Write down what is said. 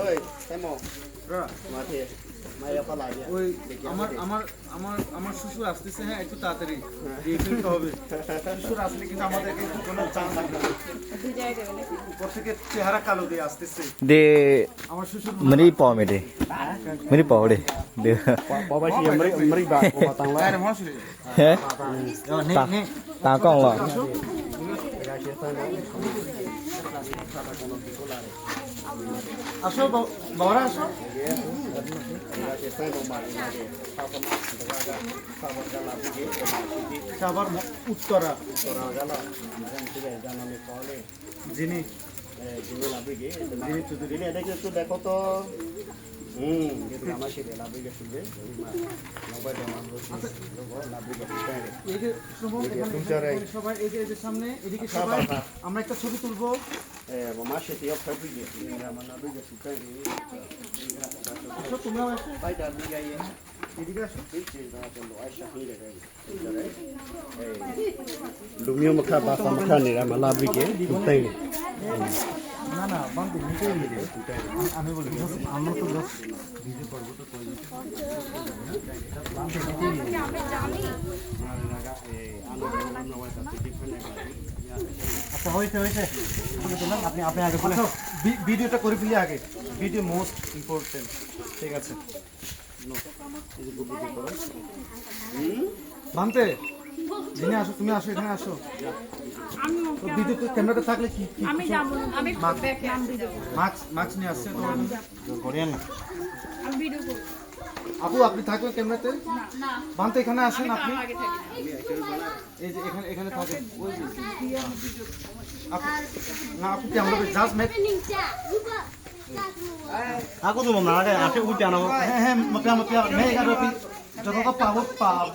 ওই তেমো মাঠে মাইয়া পালাই ওই আমার শ্বশুর আসতেছে, হ্যাঁ একটু তাড়াতাড়ি দিয়ে ফেলতে হবে। শ্বশুর আসলে কিন্তু আমাদেরকে কোনো চান্স নেই, উপর থেকে চেহারা কালো দিয়ে আসতেছে de আমার শ্বশুর। meri po me de meri po de de บ่บ่สิมริบาบ่ตังละ হ্যাঁ মহাশয়, he নে নে ta kong lo আসো বাবারা আসো। সাবার উত্তরা যিনি দেখো তো আমার সেটা লাভে গেছে এই যে সবাই এই যে সামনে এদিকে সবাই আমরা একটা ছবি তুলবো। আমার সেটি ফাইভে আমার লাভে গেছে আসো তোমরাও আসো, বাইটা গাইয়ে এদিকে আসো। Lumio makha basa makha ni ra malabike tutai ni না না বান্ধব নিতেই নিতে আমি বলি আমরা তো জাস্ট ভিডিও করবো তো কই আচ্ছা হয়েছে আপনি আপনি আগে বলেন, ভিডিওটা করে ফেলি আগে, ভিডিও মোস্ট ইম্পর্টেন্ট। ঠিক আছে ভাঙতে দিনে আসো, তুমি আসো এখানে আসো। তো ভিডিও ক্যামেরাটা থাকলে কি আমি যাব না, আমি নাম ভিডিও মাস্ক নিয়ে আসছে তো করিয়েন না। আমি ভিডিও করব আপু আপনি থাকবেন ক্যামেরাতে, না ভাঙতে এখানে আসেন আপনি, আগে থাকি এই যে এখানে থাকেন। ওই যে আপু না আপু camera just make aku tu mana ada aku udah nama হ্যাঁ হ্যাঁ মতলব मैं अगर अभी जगह का पावर पावर